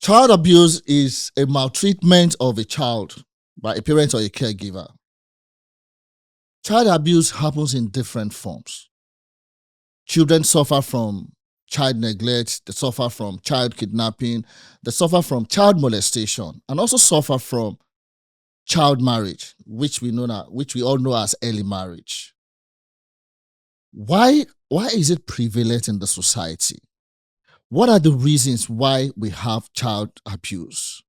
Child abuse is a maltreatment of a child by a parent or a caregiver. Child abuse happens in different forms. Children suffer from child neglect, they suffer from child kidnapping, they suffer from child molestation, and also suffer from child marriage, which we all know as early marriage. Why is it prevalent in the society? What are the reasons why we have child abuse?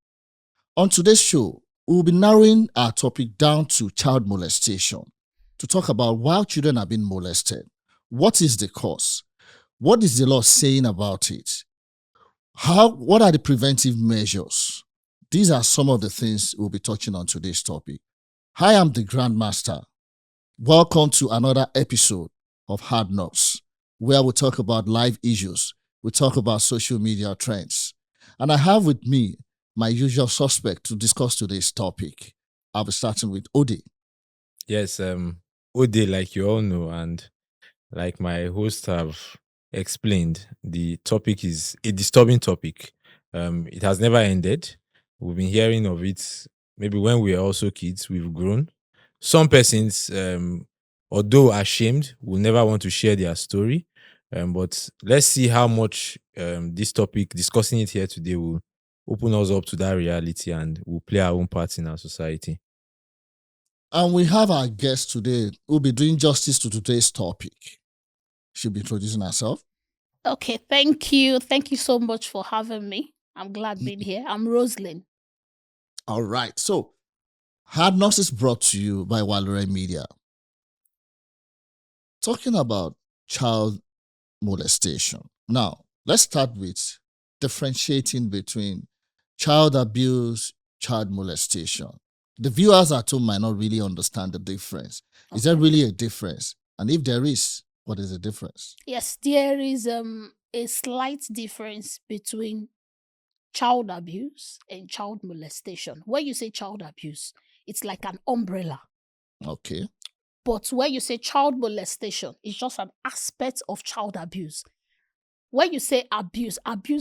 On today's show, we'll be narrowing our topic down to child molestation to talk about why children are being molested. What is the cause? What is the law saying about it? What are the preventive measures? These are some of the things we'll be touching on today's topic. Hi, I'm the Grandmaster. Welcome to another episode of Hard Knocks, where we talk about life issues, we talk about social media trends. And I have with me my usual suspect to discuss today's topic. I'll be starting with Ode. Yes, Ode, like you all know, and like my host have explained, the topic is a disturbing topic. It has never ended. We've been hearing of it maybe when we were also kids, we've grown. Some persons, although ashamed, will never want to share their story. But let's see how much this topic, discussing it here today, will open us up to that reality and will play our own part in our society. And we have our guest today who will be doing justice to today's topic. She'll be introducing herself. Okay, thank you. Thank you so much for having me. I'm glad being here. I'm Rosalind. All right. So, Hard Knocks is brought to you by Walure Media. Talking about child molestation. Now, let's start with differentiating between child abuse, child molestation. The viewers at home might not really understand the difference. Is there really a difference? And if there is, what is the difference? Yes, there is a slight difference between child abuse and child molestation. When you say child abuse, it's like an umbrella. Okay. But when you say child molestation, it's just an aspect of child abuse. When you say abuse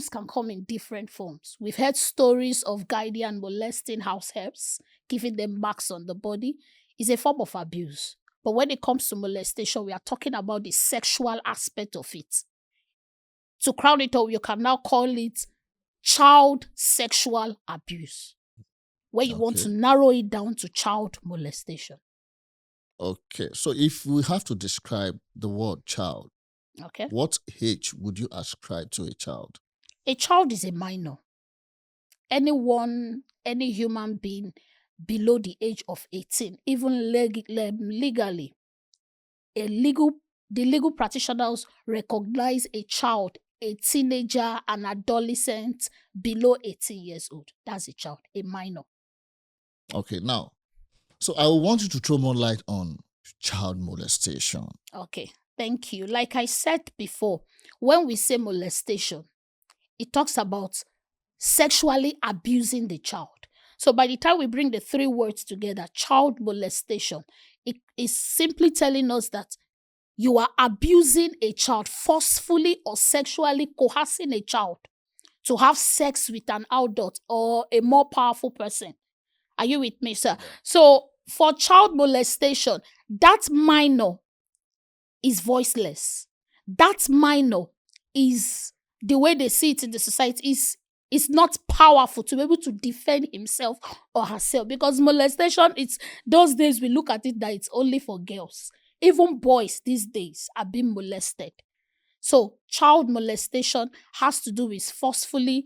can come in different forms. We've heard stories of guardian molesting house helps, giving them marks on the body. It's a form of abuse. But when it comes to molestation, we are talking about the sexual aspect of it. To crown it all, you can now call it child sexual abuse, where you want to narrow it down to child molestation. Okay, so if we have to describe the word child, what age would you ascribe to a child? A child is a minor. Anyone, any human being below the age of 18, even legally, the legal practitioners recognize a child, a teenager, an adolescent below 18 years old. That's a child, a minor. Okay, now, so I want you to throw more light on child molestation. Okay, thank you. Like I said before, when we say molestation, it talks about sexually abusing the child. So by the time we bring the three words together, child molestation, it is simply telling us that you are abusing a child, forcefully or sexually coercing a child to have sex with an adult or a more powerful person. Are you with me, sir? So for child molestation, that minor is voiceless. That minor is, the way they see it in the society, is not powerful to be able to defend himself or herself. Because molestation, it's those days we look at it that it's only for girls. Even boys these days are being molested. So child molestation has to do with forcefully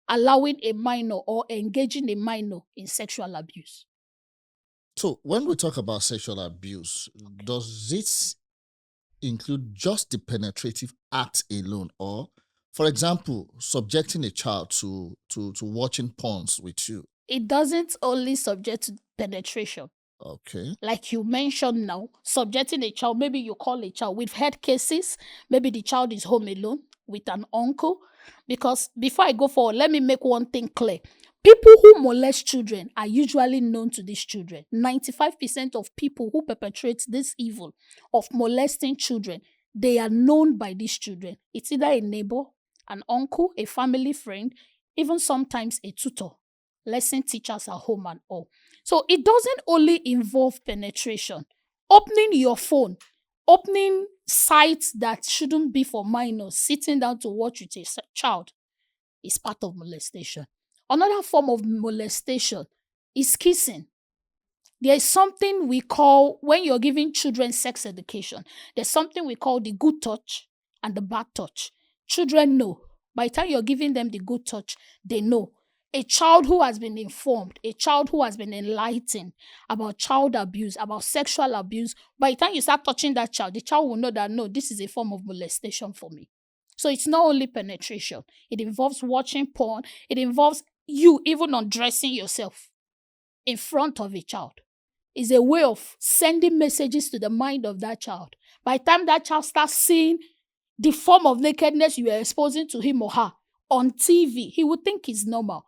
allowing a minor or engaging a minor in sexual abuse. So when we talk about sexual abuse, does it include just the penetrative act alone, or, for example, subjecting a child to watching porns with you? It doesn't only subject to penetration. Okay. Like you mentioned now, subjecting a child, maybe you call a child. We've had cases, maybe the child is home alone with an uncle. Because before I go forward, let me make one thing clear. People who molest children are usually known to these children. 95% of people who perpetrate this evil of molesting children, they are known by these children. It's either a neighbor, an uncle, a family friend, even sometimes a tutor, lesson teachers at home and all. So it doesn't only involve penetration. Opening your phone, opening sites that shouldn't be for minors, sitting down to watch with a child is part of molestation. Another form of molestation is kissing. There is something we call, when you're giving children sex education, there's something we call the good touch and the bad touch. Children know. By the time you're giving them the good touch, they know. A child who has been informed, a child who has been enlightened about child abuse, about sexual abuse, by the time you start touching that child, the child will know that, no, this is a form of molestation for me. So it's not only penetration. It involves watching porn. It involves you even undressing yourself in front of a child. Is a way of sending messages to the mind of that child. By the time that child starts seeing the form of nakedness you are exposing to him or her on TV, he would think it's normal.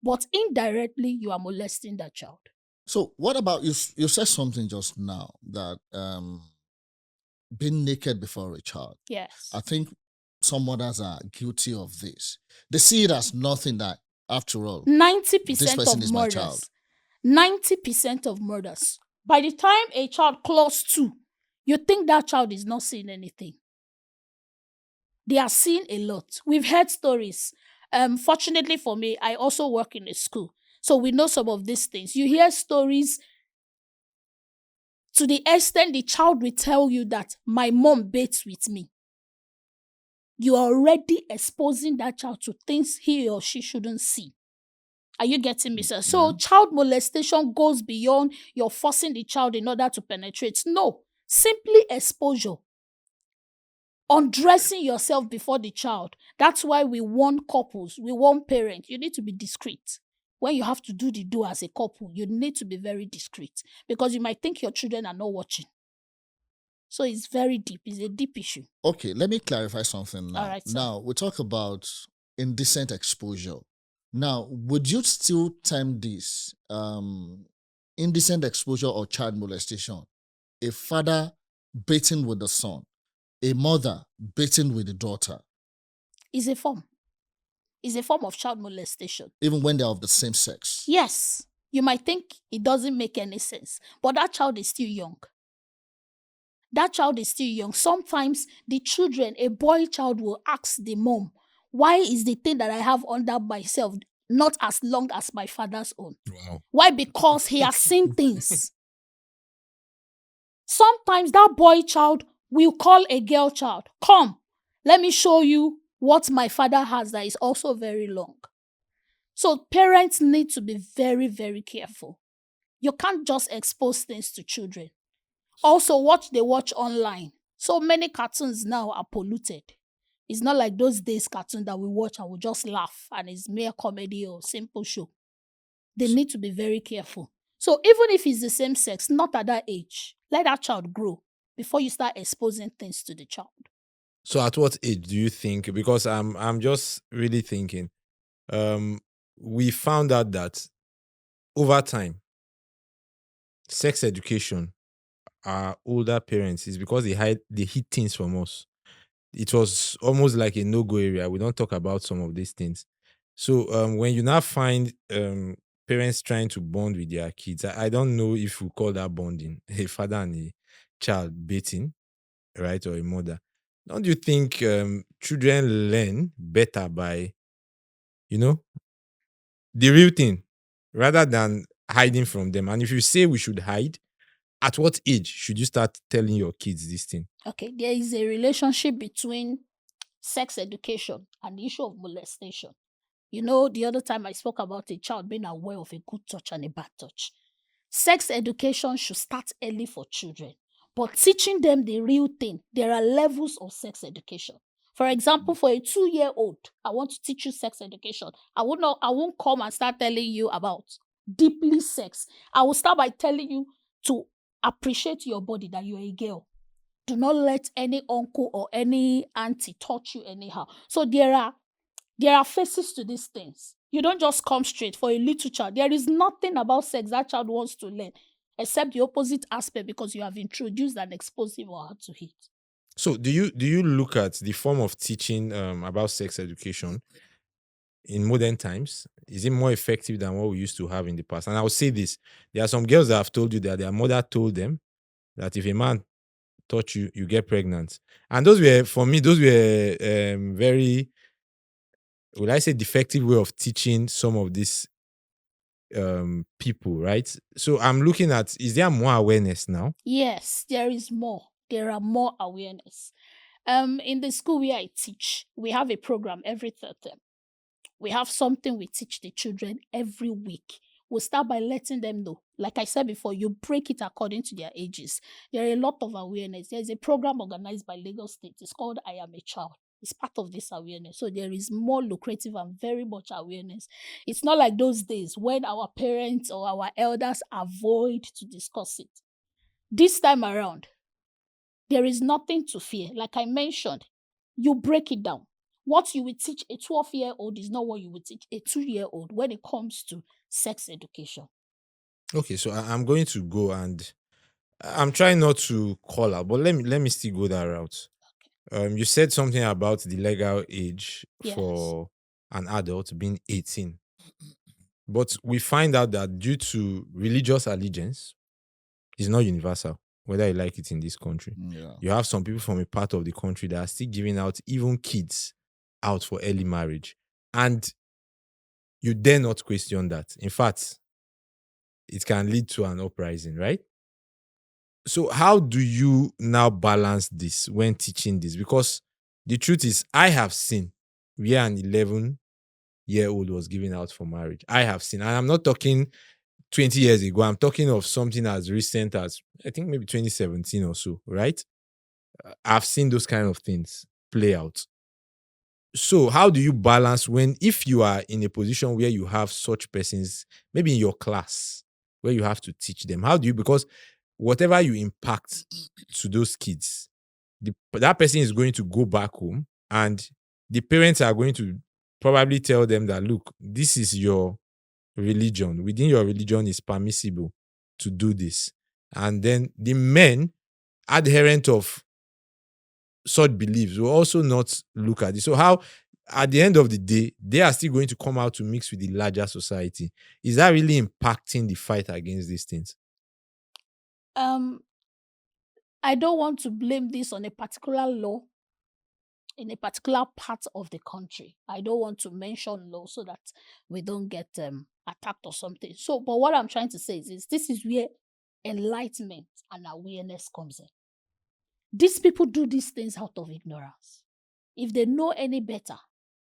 But indirectly, you are molesting that child. So what about you? You said something just now that being naked before a child. Yes. I think some mothers are guilty of this. They see it as nothing, that after all, 90% this person of is my child. murders, 90% of murders, by the time a child close to, you think that child is not seeing anything. They are seeing a lot. We've heard stories. Fortunately for me, I also work in a school. So we know some of these things. You hear stories to the extent the child will tell you that my mom bathes with me. You are already exposing that child to things he or she shouldn't see. Are you getting me, sir? So child molestation goes beyond you're forcing the child in order to penetrate. No, simply exposure. Undressing yourself before the child. That's why we warn couples, we warn parents, you need to be discreet. When you have to do the do as a couple, you need to be very discreet because you might think your children are not watching. So it's very deep. It's a deep issue. Okay, let me clarify something now. All right, sir. Now, we talk about indecent exposure. Now, would you still term this indecent exposure or child molestation? A father bathing with the son, a mother bathing with the daughter, It's a form. It's a form of child molestation. even when they're of the same sex. Yes, you might think it doesn't make any sense, but that child is still young. That child is still young. Sometimes the children, a boy child will ask the mom, why is the thing that I have under myself not as long as my father's own? Wow. Why? Because he has seen things. Sometimes that boy child will call a girl child, come, let me show you what my father has that is also very long. So parents need to be very, very careful. You can't just expose things to children. Also, what they watch online. So many cartoons now are polluted. It's not like those days cartoons that we watch and we just laugh and it's mere comedy or simple show. They need to be very careful. So even if it's the same sex, not at that age, let that child grow before you start exposing things to the child. So at what age do you think? Because I'm just really thinking. We found out that over time, sex education, our older parents, is because they hid things from us. It was almost like a no-go area. We don't talk about some of these things. So when you now find parents trying to bond with their kids, I don't know if we call that bonding, a father and a child bathing, right, or a mother. Don't you think children learn better by, the real thing rather than hiding from them? And if you say we should hide, at what age should you start telling your kids this thing? Okay, there is a relationship between sex education and the issue of molestation. You know, the other time I spoke about a child being aware of a good touch and a bad touch. Sex education should start early for children, but teaching them the real thing. There are levels of sex education. For example, for a 2-year-old, I want to teach you sex education. I won't come and start telling you about deeply sex. I will start by telling you to appreciate your body, that you're a girl. Do not let any uncle or any auntie touch you anyhow. So there are phases to these things. You don't just come straight for a little child. There is nothing about sex that child wants to learn except the opposite aspect because you have introduced an explosive or how to hit. So do you look at the form of teaching about sex education in modern times? Is it more effective than what we used to have in the past? And I'll say this: there are some girls that have told you that their mother told them that if a man touch you, you get pregnant. And those were, for me, those were very, would I say, defective way of teaching some of these people, right? So I'm looking at, is there more awareness now? Yes, there is more. There are more awareness. In the school where I teach, we have a program every third term. We have something we teach the children every week. We'll start by letting them know. Like I said before, you break it according to their ages. There are a lot of awareness. There's a program organized by Lagos State. It's called I Am a Child. It's part of this awareness. So there is more lucrative and very much awareness. It's not like those days when our parents or our elders avoid to discuss it. This time around, there is nothing to fear. Like I mentioned, you break it down. What you will teach a 12-year-old is not what you would teach a 2-year-old when it comes to sex education. Okay, so I'm going to go, and I'm trying not to call out, but let me still go that route. You said something about the legal age Yes. for an adult being 18. But we find out that due to religious allegiance, it's not universal, whether you like it in this country. Yeah. You have some people from a part of the country that are still giving out even kids out for early marriage. And you dare not question that. In fact, it can lead to an uprising, right? So how do you now balance this when teaching this? Because the truth is, I have seen where an 11-year-old was given out for marriage. I have seen, and I'm not talking 20 years ago. I'm talking of something as recent as, I think, maybe 2017 or so, right? I've seen those kind of things play out. So how do you balance when, if you are in a position where you have such persons, maybe in your class, where you have to teach them? How do you, because whatever you impact to those kids, that person is going to go back home, and the parents are going to probably tell them that, look, this is your religion. Within your religion, is permissible to do this. And then the men, adherent of such beliefs, will also not look at it. So how, at the end of the day, they are still going to come out to mix with the larger society? Is that really impacting the fight against these things? I don't want to blame this on a particular law in a particular part of the country. I don't want to mention law so that we don't get attacked or something. So, but what I'm trying to say is this is where enlightenment and awareness comes in. These people do these things out of ignorance. If they know any better,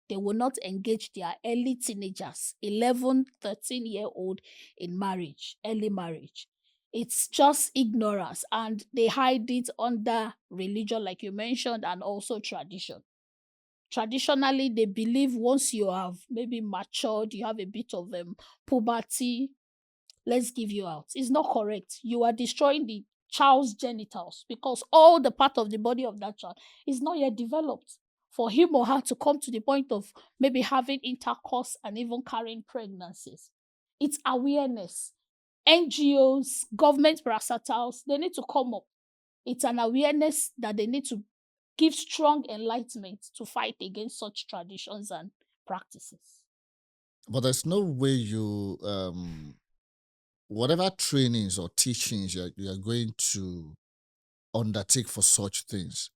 they will not engage their early teenagers, 11, 13-year-old in marriage, early marriage. It's just ignorance, and they hide it under religion, like you mentioned, and also tradition. Traditionally, they believe once you have maybe matured, you have a bit of puberty, let's give you out. It's not correct. You are destroying the child's genitals because all the part of the body of that child is not yet developed for him or her to come to the point of maybe having intercourse and even carrying pregnancies. It's awareness. NGOs, government parastatals, they need to come up. It's an awareness that they need to give strong enlightenment to fight against such traditions and practices. But there's no way you whatever trainings or teachings you're going to undertake for such things,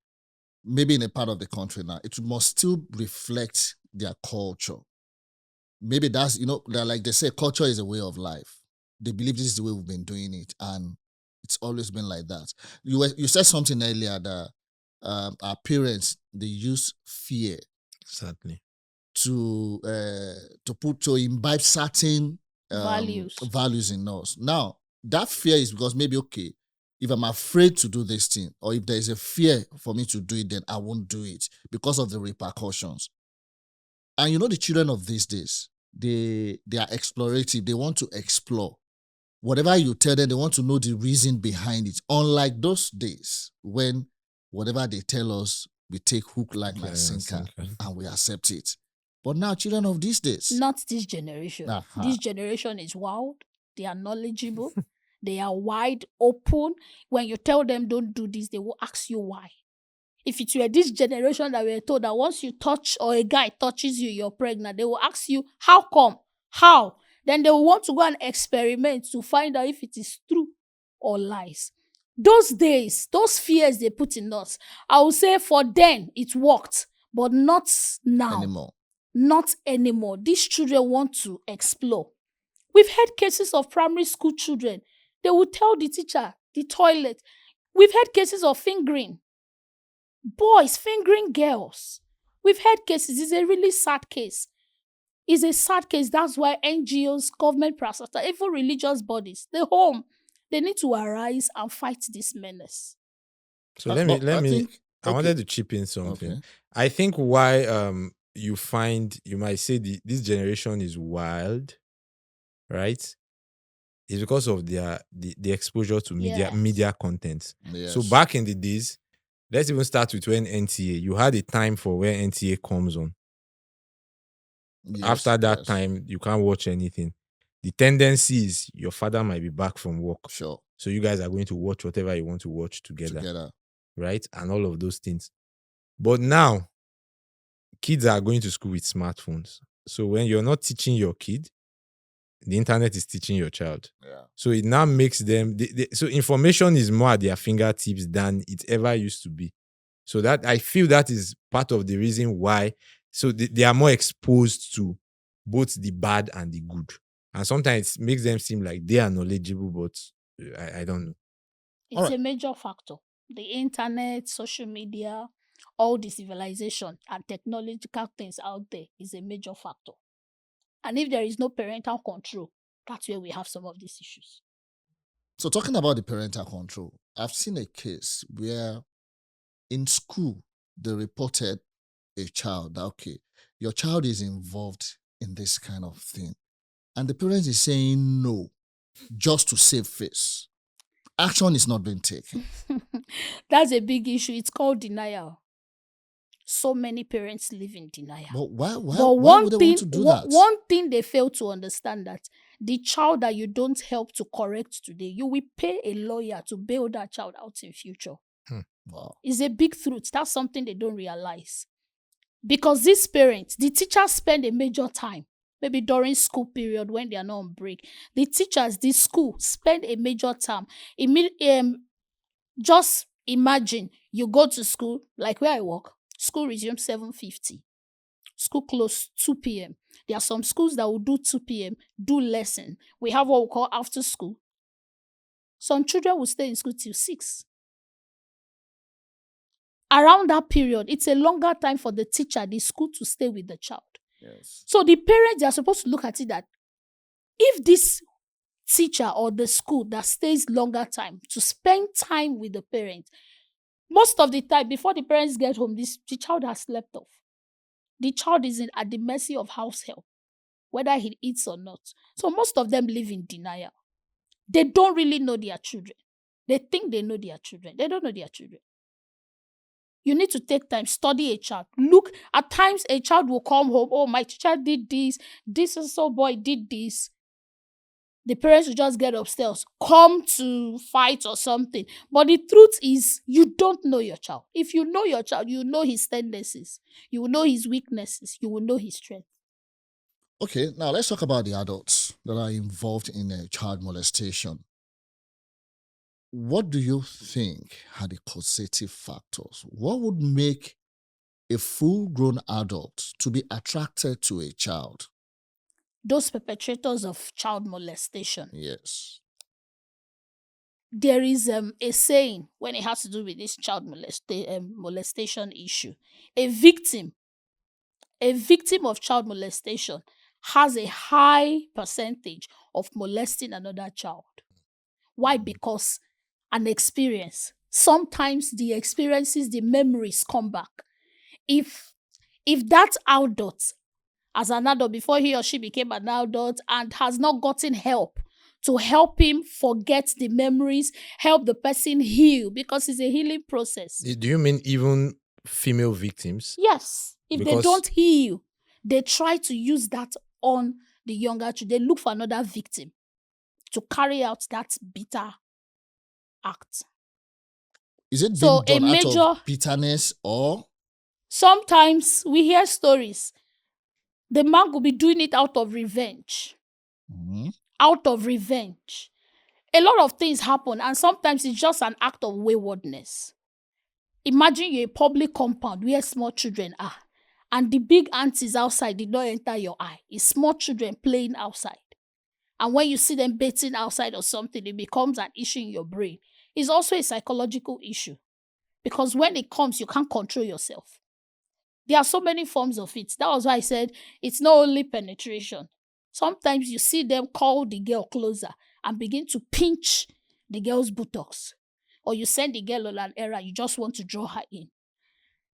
maybe in a part of the country now, it must still reflect their culture. Maybe that's, they're like they say, culture is a way of life. They believe this is the way we've been doing it, and it's always been like that. You said something earlier that our parents, they use fear Exactly. to imbibe certain values in us. Now, that fear is because maybe, okay, if I'm afraid to do this thing, or if there is a fear for me to do it, then I won't do it because of the repercussions. And the children of these days, they are explorative. They want to explore. Whatever you tell them, they want to know the reason behind it. Unlike those days when whatever they tell us, we take hook, line, and sinker, and we accept it. But now, children of these days. Not this generation. This generation is wild. They are knowledgeable. They are wide open. When you tell them don't do this, they will ask you why. If it were this generation that were told that once you touch or a guy touches you, you're pregnant, they will ask you, how come? How? Then they will want to go and experiment to find out if it is true or lies. Those days, those fears they put in us, I will say for then it worked, but not now. Anymore. Not anymore. These children want to explore. We've had cases of primary school children. They will tell the teacher, the toilet. We've had cases of fingering. Boys fingering girls. We've had cases. It's a really sad case. It's a sad case. That's why NGOs, government parastatals, even religious bodies, the home, they need to arise and fight this menace. So let me I okay. wanted to chip in something. Okay. I think why you might say this generation is wild, right? Is because of the exposure to media content. Yes. So back in the days, let's even start with when NTA, you had a time for where NTA comes on. Yes, after that time, you can't watch anything. The tendency is your father might be back from work. Sure. So you guys are going to watch whatever you want to watch together. Right? And all of those things. But now, kids are going to school with smartphones. So when you're not teaching your kid, the internet is teaching your child. Yeah. So it now makes them... so information is more at their fingertips than it ever used to be. So that I feel that is part of the reason why... So they are more exposed to both the bad and the good. And sometimes it makes them seem like they are knowledgeable, but I don't know. It's a major factor. The internet, social media, all the civilization and technological things out there is a major factor. And if there is no parental control, that's where we have some of these issues. So talking about the parental control, I've seen a case where in school, they reported a child that, okay, your child is involved in this kind of thing. And the parent is saying no, just to save face. Action is not being taken. That's a big issue. It's called denial. So many parents live in denial. But why would they want to do that? One thing they fail to understand that the child that you don't help to correct today, you will pay a lawyer to bail that child out in future. Wow. It's a big truth. That's something they don't realize. Because these parents, the teachers spend a major time, maybe during school period when they are not on break. The teachers, the school, spend a major time. Just imagine you go to school, like where I work, school resumes 7:50. School close 2 p.m. There are some schools that will do 2 p.m., do lesson. We have what we call after school. Some children will stay in school till 6. Around that period, it's a longer time for the teacher, the school, to stay with the child. Yes. So the parents, they are supposed to look at it that if this teacher or the school that stays longer time to spend time with the parent, most of the time, before the parents get home, the child has slept off. The child is at the mercy of house help, whether he eats or not. So most of them live in denial. They don't really know their children. They think they know their children. They don't know their children. You need to take time, study a child. Look, at times a child will come home, oh, my teacher did this, this so boy did this. The parents will just get upstairs, come to fight or something. But the truth is, you don't know your child. If you know your child, you know his tendencies. You will know his weaknesses. You will know his strength. Okay, now let's talk about the adults that are involved in child molestation. What do you think are the causative factors? What would make a full-grown adult to be attracted to a child? Those perpetrators of child molestation. Yes. There is a saying when it has to do with this child molestation issue. A victim of child molestation has a high percentage of molesting another child. Why? Because an experience. Sometimes the experiences, the memories come back. If that adult, as an adult, before he or she became an adult and has not gotten help to help him forget the memories, help the person heal, because it's a healing process. Do you mean even female victims? Yes. If they don't heal, they try to use that on the younger children. They look for another victim to carry out that bitter act. Is it So being a done out of major, bitterness or? sometimes we hear stories. The man could be doing it out of revenge. Mhm. Out of revenge. A lot of things happen, and sometimes it's just an act of waywardness. Imagine you're a public compound where small children are, and the big aunties outside did not enter your eye. It's small children playing outside. And when you see them bathing outside or something, it becomes an issue in your brain. It's also a psychological issue because when it comes, you can't control yourself. There are so many forms of it. That was why I said it's not only penetration. Sometimes you see them call the girl closer and begin to pinch the girl's buttocks. Or you send the girl on an errand, you just want to draw her in.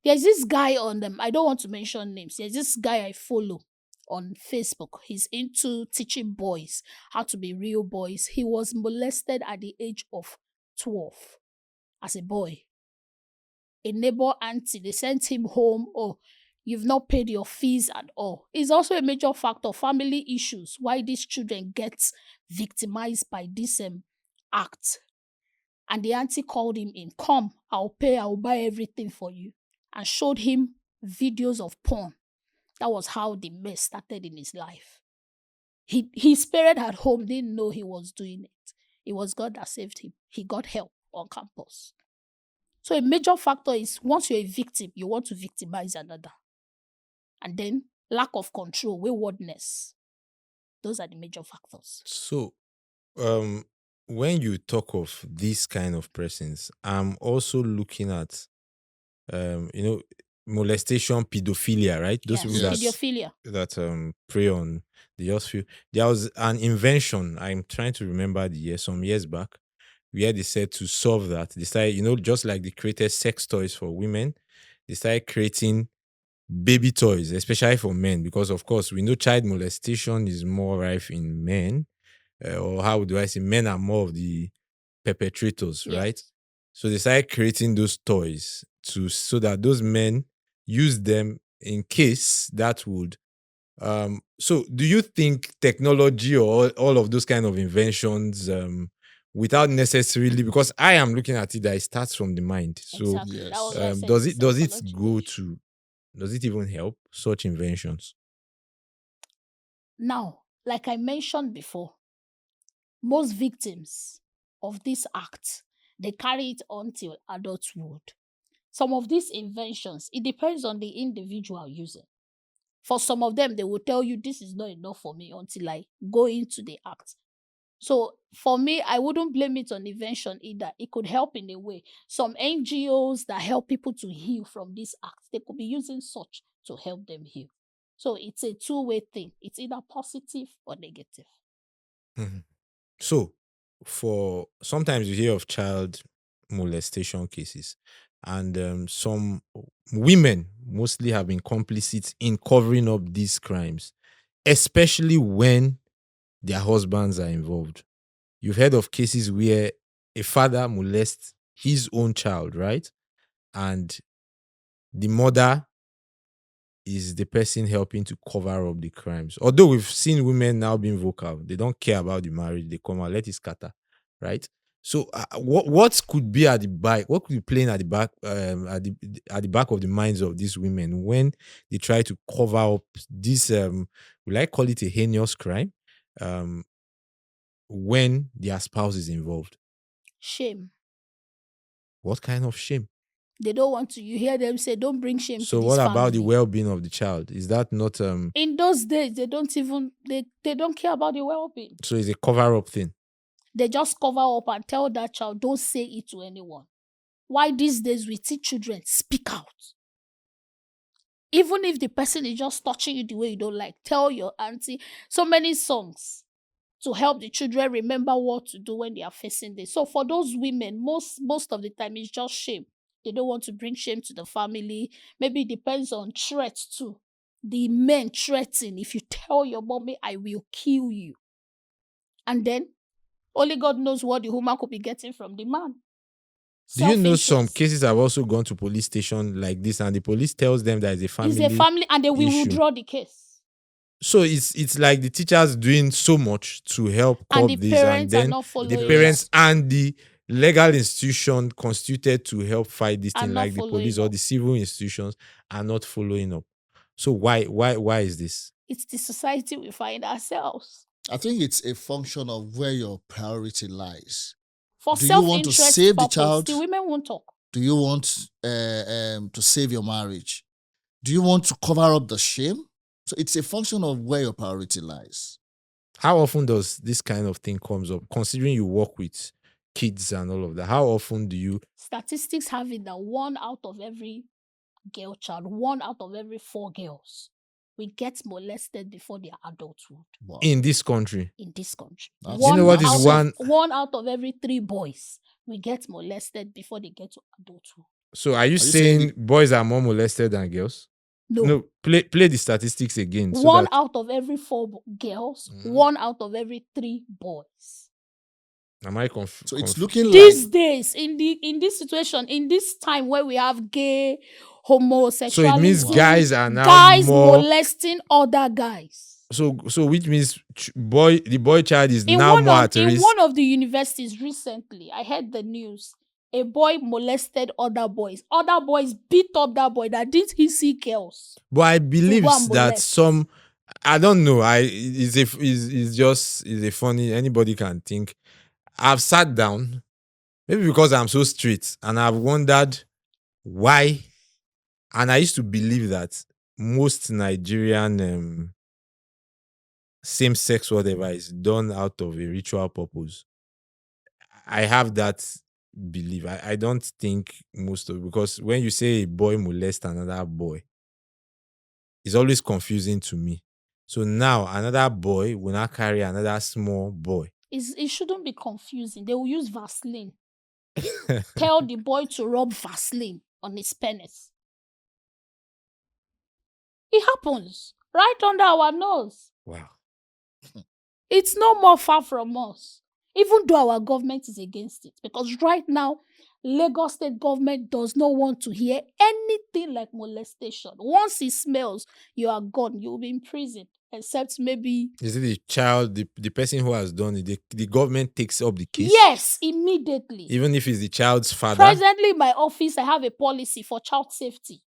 There's this guy on them, I don't want to mention names. There's this guy I follow on Facebook. He's into teaching boys how to be real boys. He was molested at the age of 12 as a boy. A neighbor auntie, they sent him home. Oh, you've not paid your fees and all. It's also a major factor, family issues, why these children get victimized by this act. And the auntie called him in, come, I'll pay, I'll buy everything for you. And showed him videos of porn. That was how the mess started in his life. His parent at home didn't know he was doing it. It was God that saved him. He got help on campus. So a major factor is once you're a victim, you want to victimize another. And then lack of control, waywardness. Those are the major factors. So, when you talk of these kind of persons, I'm also looking at, molestation, pedophilia, right? Those Yes, people Yes. pedophilia. that prey on the just few. There was an invention. I'm trying to remember the year, some years back, where they said to solve that, they started, just like they created sex toys for women, they started creating baby toys, especially for men, because of course we know child molestation is more rife in men, or how do I say, men are more of the perpetrators, Yes. right? So they started creating those toys so that those men use them in case that would. So do you think technology or all of those kind of inventions, without necessarily, because I am looking at it that it starts from the mind. So Exactly. Yes. That was why I said does it's it does it psychological go issue. does it even help such inventions? Now, like I mentioned before, most victims of this act, they carry it on till adulthood. Some of these inventions, it depends on the individual using. For some of them, they will tell you this is not enough for me until I go into the act. So for me, I wouldn't blame it on invention either. It could help in a way. Some NGOs that help people to heal from this act, they could be using such to help them heal. So it's a two-way thing. It's either positive or negative. Mhm. So, for sometimes you hear of child molestation cases, and some women mostly have been complicit in covering up these crimes, especially when their husbands are involved. You've heard of cases where a father molests his own child, right? And the mother is the person helping to cover up the crimes. Although we've seen women now being vocal, they don't care about the marriage. They come out, let it scatter, right? So, what could be at the back? What could be playing at the back, at the back of the minds of these women when they try to cover up this? Will I call it a heinous crime? Um, when their spouse is involved, Shame. what kind of shame? They don't want to. You hear them say, don't bring shame to So, this what about the family. well-being of the child? Is that not In those days, they don't even, they don't care about the well-being. so? It's a cover-up thing. They just cover up and tell that child, don't say it to anyone. Why these days we teach children, speak out. Even if the person is just touching you the way you don't like, tell your auntie. So many songs to help the children remember what to do when they are facing this. So for those women, most of the time it's just shame. They don't want to bring shame to the family. Maybe it depends on threats too. The men threaten, if you tell your mommy, I will kill you. And then only God knows what the woman could be getting from the man. Do you know some Self-interest. cases have also gone to police station like this, and the police tells them that it's a family? It's a family and they will issue. withdraw the case. So it's like the teachers doing so much to help And curb the this, and parents are then not the following parents up. and legal institution constituted to help fight this Are thing, not like the police following or up. the civil institutions, are not following up. So why is this? It's the society we find ourselves. I think it's a function of where your priority lies. For Do you want to self-interest save the purpose, child? the women won't talk. Do you want to save your marriage? Do you want to cover up the shame? So it's a function of where your priority lies. How often does this kind of thing comes up? Considering you work with kids and all of that, how often do you? Statistics have it that 1 out of every girl child, 1 out of every 4 girls, we get molested before their adulthood Wow. In this country, in this country. That's- Do you know what is one? 1 out of every 3 boys, we get molested before they get to adulthood. So are you saying saying boys are more molested than girls? No. No, play the statistics again. So 1 that, out of every 4 girls, Mhm. 1 out of every 3 boys. am I So it's looking These like days, in this situation, in this time where we have gay, homosexuality, So it means guys are now guys more. molesting other guys. So which means the boy child is In now one more of at in risk. one of the universities recently, I heard the news. A boy molested other boys. Other boys beat up that boy. That didn't he see girls? But I believe go and that molest. some, I don't know. It's a funny. Anybody can think. I've sat down, maybe because I'm so straight, and I've wondered why. And I used to believe that most Nigerian same-sex whatever is done out of a ritual purpose. I have that belief. I don't think most of, because when you say a boy molest another boy, it's always confusing to me. So now another boy will not carry another small boy. It shouldn't be confusing. They will use Vaseline. Tell the boy to rub Vaseline on his penis. It happens right under our nose. Wow. It's no more far from us, even though our government is against it. Because right now, Lagos State government does not want to hear anything like molestation. Once it smells, you are gone. You will be in prison, except maybe. Is it the child, the person who has done it, the government takes up the case? Yes, immediately. Even if it's the child's father? Presently, in my office, I have a policy for child safety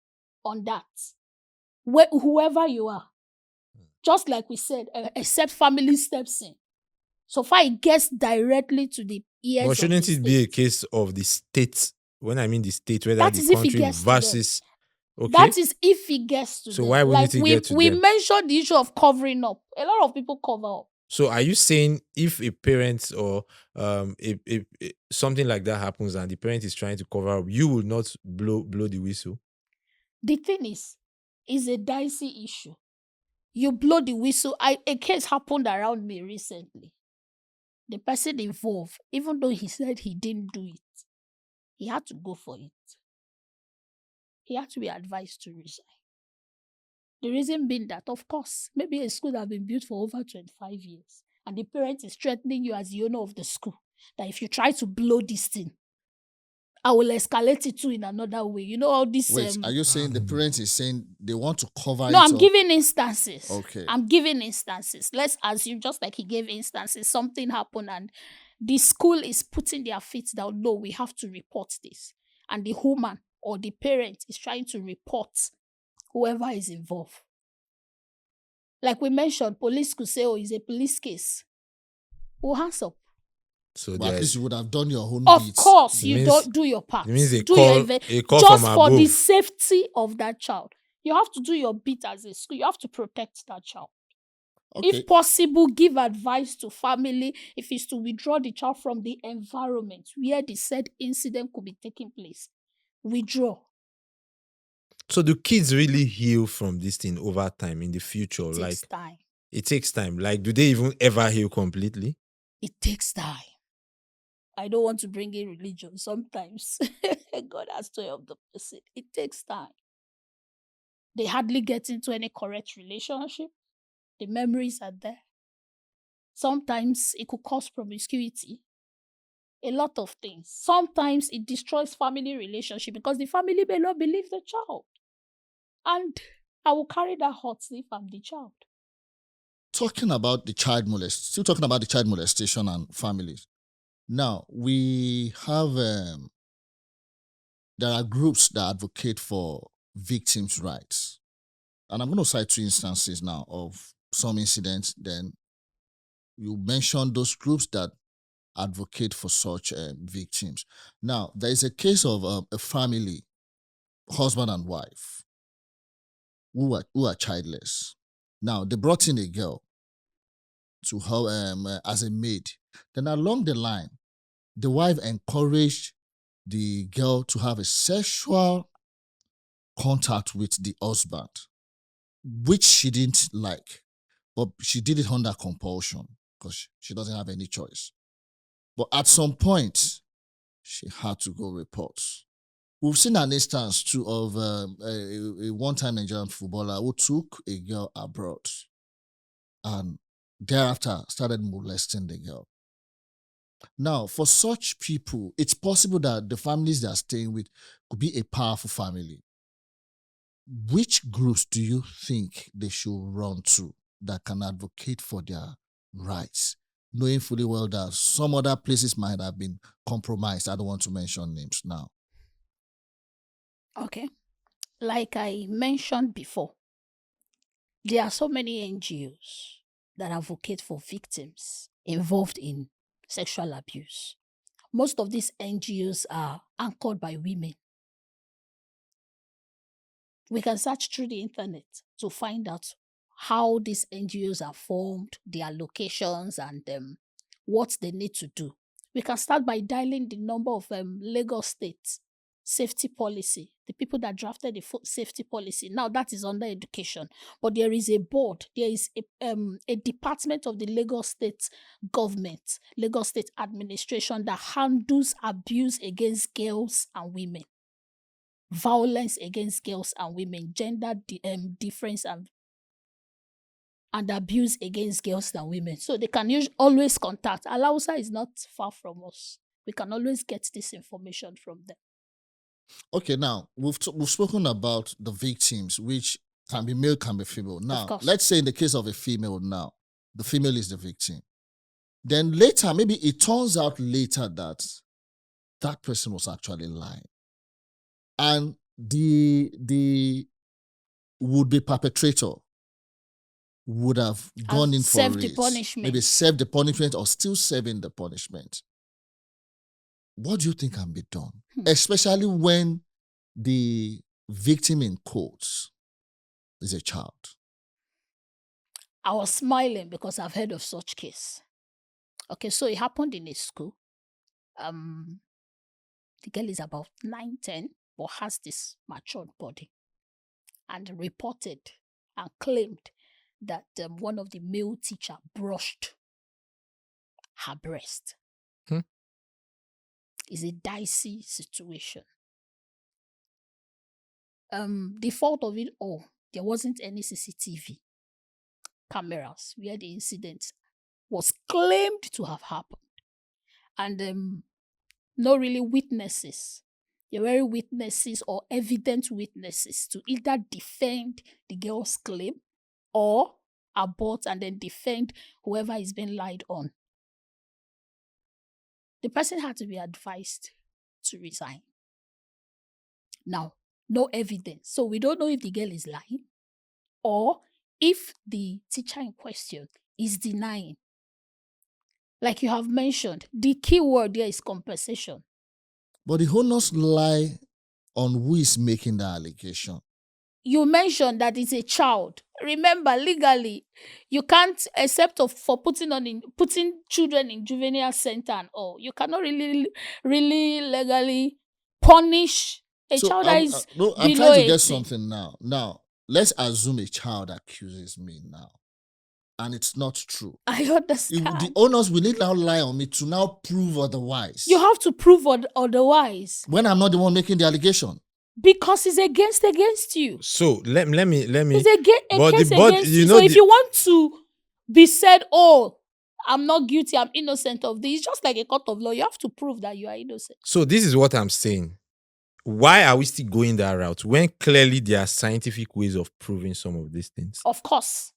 on that. Whoever you are, just like we said, except family steps in. So far, it gets directly to the ears But of shouldn't the it be a state. case of the state? When I mean the state, whether That the is if it country gets to them. versus. Okay. That is if it gets to So them. why wouldn't like it we, get to we them? mentioned the issue of covering up. A lot of people cover up. So are you saying if a parent or something like that happens and the parent is trying to cover up, you will not blow the whistle? The thing is a dicey issue. You blow the whistle. A case happened around me recently. The person involved, even though he said he didn't do it, he had to go for it. He had to be advised to resign. The reason being that, of course, maybe a school that has been built for over 25 years, and the parent is threatening you as the owner of the school, that if you try to blow this thing, I will escalate it too in another way. You know all this. wait, are you saying the parent is saying they want to cover it No, I'm up? giving instances. Okay. I'm giving instances. Let's assume, just like he gave instances, something happened and the school is putting their feet down. No, we have to report this. And the woman or the parent is trying to report whoever is involved. Like we mentioned, police could say, oh, it's a police case. Who hands up? So But at least you would have done your own Of bits. course, It you means- don't do your part. it means a do call- your a call just from for the above. safety of that child. You have to do your bit as a school. You have to protect that child. Okay. If possible, give advice to family if it's to withdraw the child from the environment where the said incident could be taking place. Withdraw. So do kids really heal from this thing over time in the future? It Like takes time. it takes time. Like do they even ever heal completely? It takes time. I don't want to bring in religion. Sometimes God has to help the person. It takes time. They hardly get into any correct relationship. The memories are there. Sometimes it could cause promiscuity. A lot of things. Sometimes it destroys family relationship because the family may not believe the child. And I will carry that hurt if I'm the child. Still talking about the child molestation and families. Now, we have, there are groups that advocate for victims' rights. And I'm going to cite 2 instances now of some incidents. Then you mention those groups that advocate for such victims. Now, there is a case of a family, husband and wife, who are childless. Now, they brought in a girl to her as a maid. Then along the line, the wife encouraged the girl to have a sexual contact with the husband, which she didn't like, but she did it under compulsion because she doesn't have any choice. But at some point, she had to go report. We've seen an instance too of a one-time Nigerian footballer who took a girl abroad and thereafter started molesting the girl. Now, for such people, it's possible that the families they are staying with could be a powerful family. Which groups do you think they should run to that can advocate for their rights, knowing fully well that some other places might have been compromised? I don't want to mention names now. Okay. Like I mentioned before, there are so many NGOs that advocate for victims involved in sexual abuse. Most of these NGOs are anchored by women. We can search through the internet to find out how these NGOs are formed, their locations, and what they need to do. We can start by dialing the number of Lagos State safety policy, the people that drafted the safety policy. Now that is under education, but there is a board, there is a department of the Lagos State government, Lagos State administration that handles abuse against girls and women, violence against girls and women, gender difference and abuse against girls and women. So they can always contact. Alausa is not far from us. We can always get this information from them. Okay, now we've spoken about the victims, which can be male, can be female. Now, let's say in the case of a female now, the female is the victim. Then later, maybe it turns out later that that person was actually lying. And the would-be perpetrator would have gone in for the punishment. Maybe served the punishment or still serving the punishment. What do you think can be done? Especially when the victim in quotes is a child. I was smiling because I've heard of such case. Okay, so it happened in a school. The girl is about 9, 10, but has this matured body, and reported and claimed that one of the male teacher brushed her breast. It's a dicey situation. The fault of it all, there wasn't any CCTV cameras where the incident was claimed to have happened. And no really witnesses. There were witnesses or evident witnesses to either defend the girl's claim or abort and then defend whoever is being lied on. The person had to be advised to resign. Now, no evidence. So we don't know if the girl is lying or if the teacher in question is denying. Like you have mentioned, the key word there is compensation. But the onus lie on who is making the allegation. You mentioned that it's a child. Remember, legally, you can't, except for putting children in juvenile center and all. You cannot really legally punish a child that is below 18. I'm trying to get something now. Now, let's assume a child accuses me now, and it's not true. I understand. The onus will now lie on me to now prove otherwise. You have to prove otherwise. When I'm not the one making the allegation. Because it's against you. So let me. It's against you. So if you want to be said, oh, I'm not guilty, I'm innocent of this, it's just like a court of law. You have to prove that you are innocent. So this is what I'm saying. Why are we still going that route when clearly there are scientific ways of proving some of these things? Of course.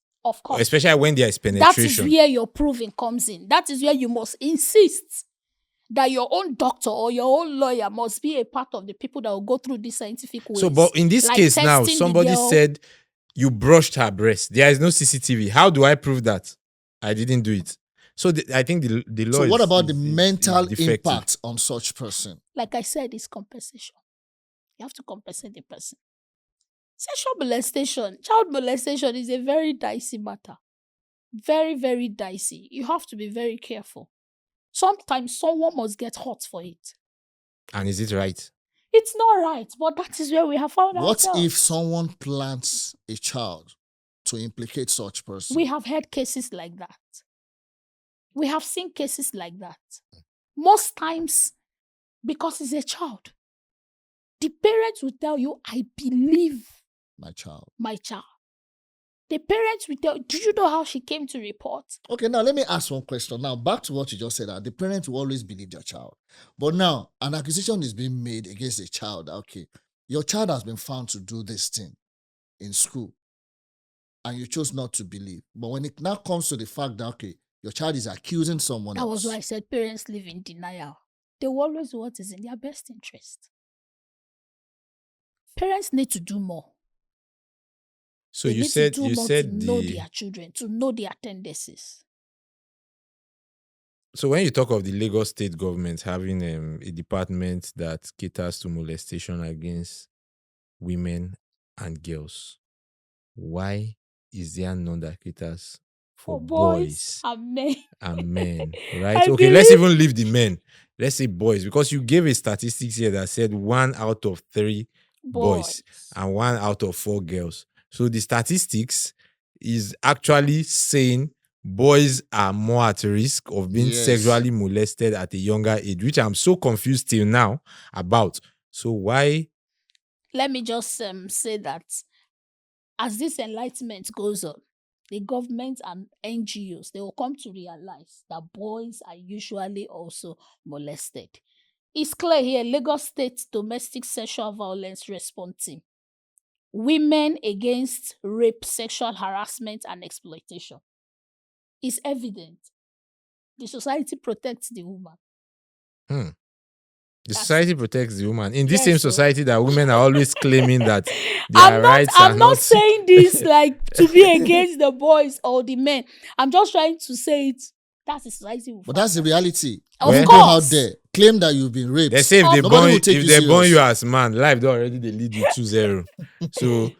Especially when there is penetration. That is where your proving comes in. That is where you must insist that your own doctor or your own lawyer must be a part of the people that will go through these scientific ways. So, but in this like case now, testing the somebody girl. said you brushed her breast. There is no CCTV. How do I prove that I didn't do it? So I think the law So is. what about is- the is mental defective. impact on such person? Like I said, it's compensation. You have to compensate the person. Sexual molestation, child molestation is a very dicey matter. Very, very dicey. You have to be very careful. Sometimes someone must get hurt for it. And is it right? It's not right, but that is where we have found What ourselves. if someone plants a child to implicate such person? We have had cases like that. We have seen cases like that. Most times, because it's a child, the parents will tell you, I believe My child. my child. The parents will tell, do you know how she came to report? Okay, now let me ask one question. Now, back to what you just said, the parents will always believe their child. But now, an accusation is being made against a child. Okay, your child has been found to do this thing in school, and you chose not to believe. But when it now comes to the fact that, okay, your child is accusing someone That else. was why I said parents live in denial. They will always do what is in their best interest. Parents need to do more. So They you need said to do you more said to know the. their children, to know their tendencies. So when you talk of the Lagos state government having a department that caters to molestation against women and girls, why is there none that caters for boys and men. and men? Right? I Okay, let's believe- even leave the men. Let's say boys, because you gave a statistics here that said 1 out of 3 boys and 1 out of 4 girls. So the statistics is actually saying boys are more at risk of being Yes. sexually molested at a younger age, which I'm so confused till now about. So why? Let me just say that as this enlightenment goes on, the government and NGOs, they will come to realize that boys are usually also molested. It's clear here, Lagos State Domestic Sexual Violence Response Team. Women against rape, sexual harassment, and exploitation. It's evident. The society protects the woman. The That's society protects the woman. In this Yes, same so- society that women are always claiming that their rights are I'm not saying this like to be against the boys or the men. I'm just trying to say it. That's the society. But that's the reality. Of When you course. go out there, claim that you've been raped. They say if they Nobody born will take if you they born you serious. as man, life don't already they lead you 2-0. So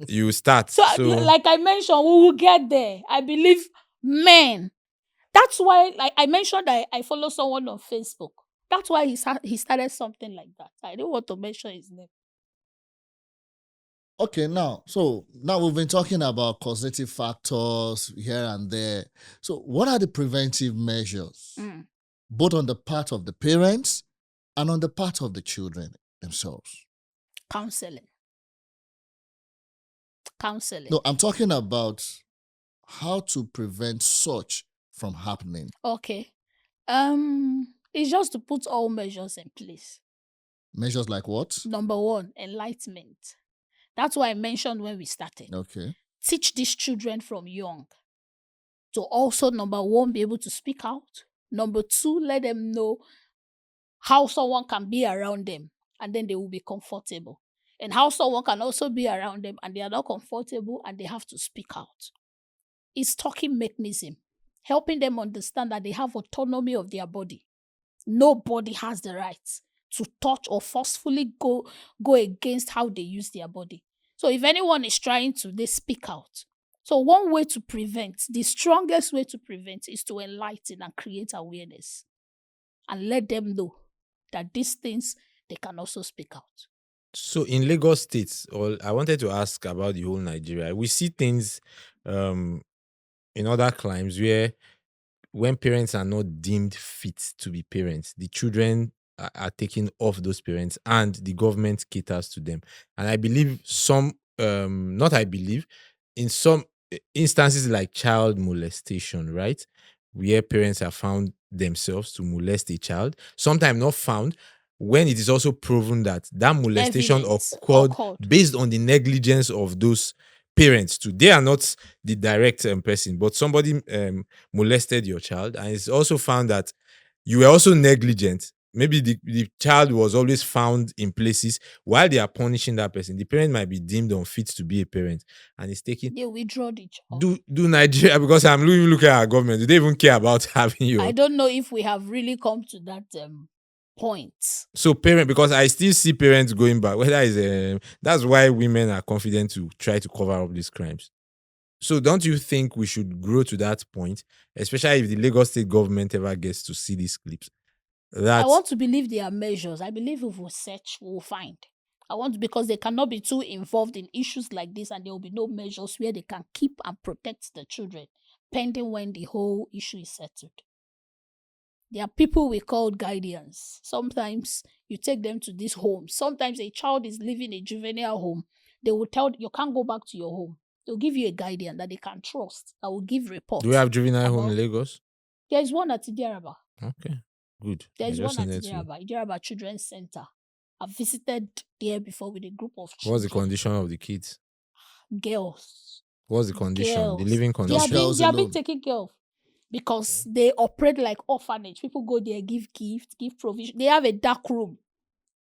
you start. So, like I mentioned, we will get there. I believe men. That's why, like I mentioned, I follow someone on Facebook. That's why he started something like that. I don't want to mention his name. Okay, now we've been talking about causative factors here and there. So what are the preventive measures, both on the part of the parents and on the part of the children themselves? Counseling. No, I'm talking about how to prevent such from happening. Okay. It's just to put all measures in place. Measures like what? Number 1, enlightenment. That's why I mentioned when we started. Okay. Teach these children from young to also, number 1, be able to speak out. Number 2, let them know how someone can be around them and then they will be comfortable. And how someone can also be around them and they are not comfortable and they have to speak out. It's talking mechanism, helping them understand that they have autonomy of their body. Nobody has the right to touch or forcefully go against how they use their body. So if anyone is trying to, they speak out. So one way to prevent, the strongest way to prevent is to enlighten and create awareness and let them know that these things, they can also speak out. So in Lagos State, or I wanted to ask about the whole Nigeria. We see things in other climes where when parents are not deemed fit to be parents, the children are taken off those parents and the government caters to them. And I believe in some instances like child molestation, right? Where parents have found themselves to molest a child, sometimes not found, when it is also proven that molestation Evidence occurred occurred. based on the negligence of those parents too. They are not the direct person, but somebody molested your child, and it's also found that you were also negligent. Maybe the child was always found in places while they are punishing that person. The parent might be deemed unfit to be a parent, and it's taking. They withdraw the child. Do Nigeria, because I'm looking at our government. Do they even care about having you? I don't know if we have really come to that point. So parent, because I still see parents going back. Whether is that's why women are confident to try to cover up these crimes. So don't you think we should grow to that point, especially if the Lagos state government ever gets to see these clips? I want to believe there are measures. I believe if we search, we'll find. Because they cannot be too involved in issues like this, and there will be no measures where they can keep and protect the children, pending when the whole issue is settled. There are people we call guardians. Sometimes you take them to this home. Sometimes a child is living a juvenile home. They will tell you can't go back to your home. They'll give you a guardian that they can trust, that will give reports. Do we have juvenile home in Lagos? There is one at Idiaraba. Okay, good. There is one at Idiaraba Children's Center. I've visited there before with a group of children. What's the condition of the kids? Girls. What's the condition? Girls. The living condition? They are being taken care of because they operate like orphanage. People go there, give gifts, give provision. They have a dark room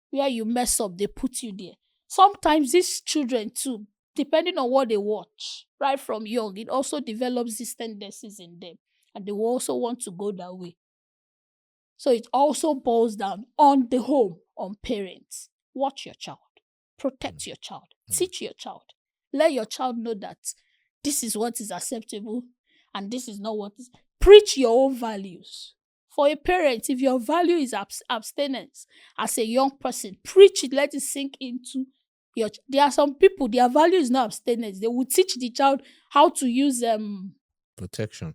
where you mess up, they put you there. Sometimes these children too, depending on what they watch, right from young, it also develops these tendencies in them. And they will also want to go that way. So it also boils down on the home, on parents. Watch your child. Protect your child. Teach your child. Let your child know that this is what is acceptable and this is not what is. Preach your own values. For a parent, if your value is abstinence as a young person, preach it, let it sink into your. There are some people, their value is not abstinence. They will teach the child how to use protection.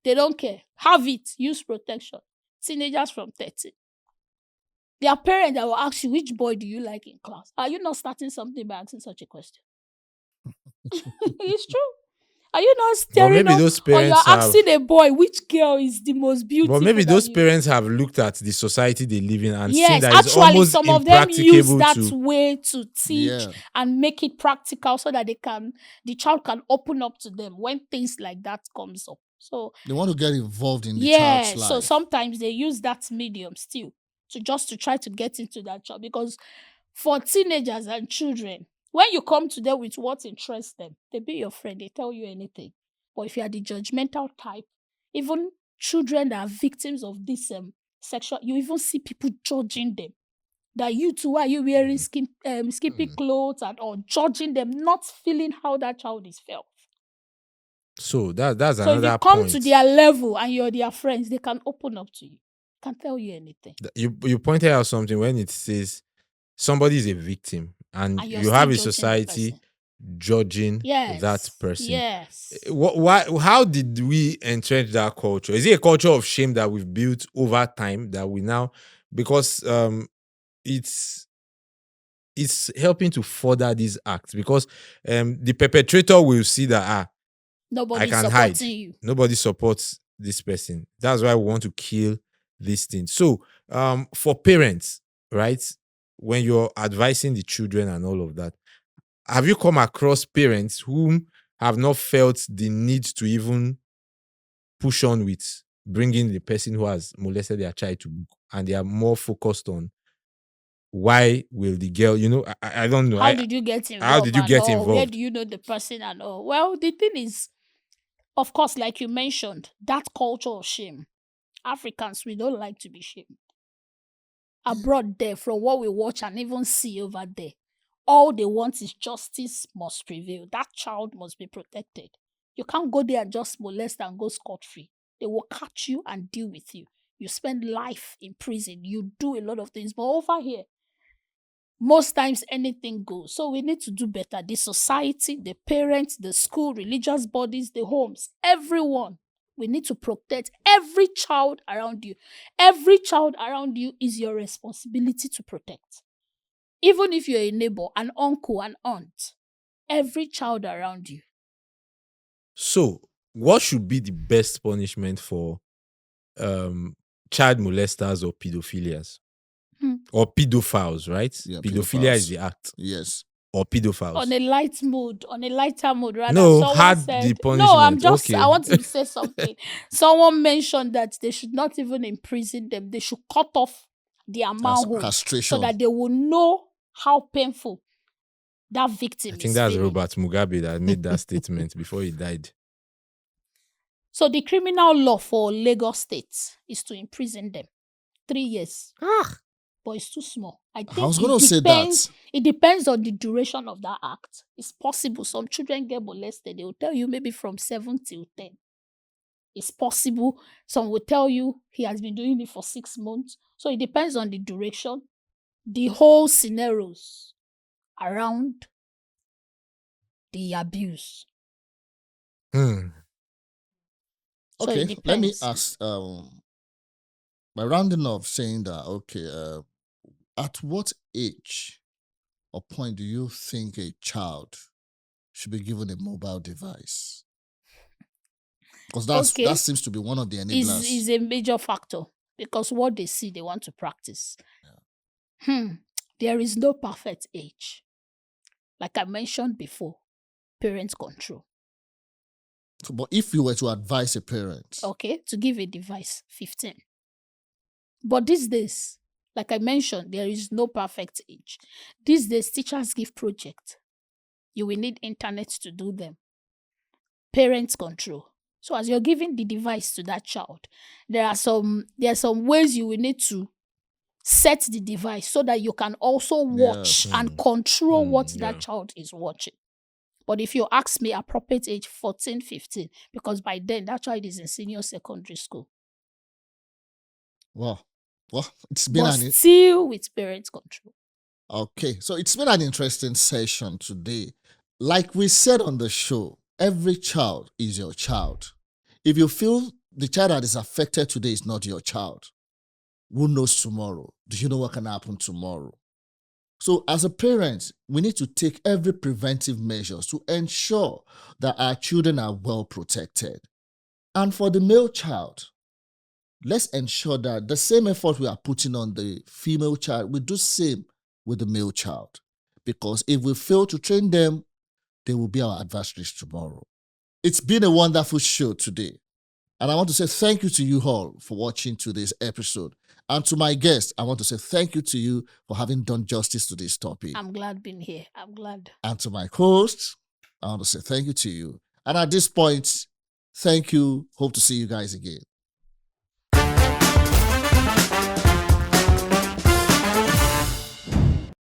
They don't care. Have it. Use protection. Teenagers from 13. There are parents that will ask you, which boy do you like in class? Are you not starting something by asking such a question? It's true. Are you not staring maybe those parents or you're asking a boy which girl is the most beautiful? But maybe those parents have looked at the society they live in and yes, seen that actually, it's almost some of them use that to way to teach and make it practical so that the child can open up to them when things like that comes up. So they want to get involved in the child's life. So sometimes they use that medium still to try to get into that child, because for teenagers and children, when you come to them with what interests them, they be your friend, they tell you anything. But if you are the judgmental type, even children that are victims of this sexual, you even see people judging them. That you too, why are you wearing skimpy clothes and or judging them, not feeling how that child is felt. So that's another point. So if you come to their level and you're their friends, they can open up to you. Can tell you anything. You pointed out something when it says somebody is a victim and you have a society judging that person. Yes. How did we entrench that culture? Is it a culture of shame that we've built over time that we now, because it's helping to further these acts, because the perpetrator will see that nobody I can hide. You. Nobody supports this person. That's why we want to kill this thing. So for parents, right, when you're advising the children and all of that, have you come across parents who have not felt the need to even push on with bringing the person who has molested their child to book, and they are more focused on why will the girl, I don't know. How did you get involved? How did you get involved? Where do you know the person and all? Well, the thing is, of course, like you mentioned, that culture of shame. Africans, we don't like to be shamed. Abroad there, from what we watch and even see over there, all they want is justice must prevail. That child must be protected. You can't go there and just molest and go scot-free. They will catch you and deal with you. You spend life in prison. You do a lot of things. But over here, most times anything goes. So we need to do better. The society, the parents, the school, religious bodies, the homes, everyone. We need to protect every child around you. Every child around you is your responsibility to protect. Even if you're a neighbor, an uncle, an aunt, every child around you. So, what should be the best punishment for child molesters or pedophilias? Or pedophiles, right? Yeah, Pedophilia is the act. Yes. or pedophiles? On a lighter mood, rather. No, Someone had said, the no, punishment. Okay. I want to say something. Someone mentioned that they should not even imprison them. They should cut off their manhood castration. so that they will know how painful that victim I is think that's feeling. Robert Mugabe that made that statement before he died. So the criminal law for Lagos State is to imprison them 3 years. But it's too small. I think was going to say that. It depends on the duration of that act. It's possible some children get molested. They will tell you maybe from 7 till 10. It's possible. Some will tell you he has been doing it for 6 months. So it depends on the duration, the whole scenarios around the abuse. So Okay, it let me depends. ask, by rounding off saying that, okay, at what age or point do you think a child should be given a mobile device? Because that seems to be one of the enablers. Is a major factor because what they see, they want to practice. There is no perfect age. Like I mentioned before, parent control. But if you were to advise a parent, Okay, to give a device, 15. But these days, like I mentioned, there is no perfect age. These days, teachers give projects. You will need internet to do them. Parent control. So as you're giving the device to that child, there are some ways you will need to set the device so that you can also watch and control what that child is watching. But if you ask me, appropriate age 14, 15, because by then that child is in senior secondary school. Well, it's been still with parent control. Okay, so it's been an interesting session today. Like we said on the show, every child is your child. If you feel the child that is affected today is not your child, who knows tomorrow? Do you know what can happen tomorrow? So as a parent, we need to take every preventive measures to ensure that our children are well protected. And for the male child, let's ensure that the same effort we are putting on the female child, we do same with the male child. Because if we fail to train them, they will be our adversaries tomorrow. It's been a wonderful show today. And I want to say thank you to you all for watching today's episode. And to my guests, I want to say thank you to you for having done justice to this topic. I'm glad being here. I'm glad. And to my host, I want to say thank you to you. And at this point, thank you. Hope to see you guys again.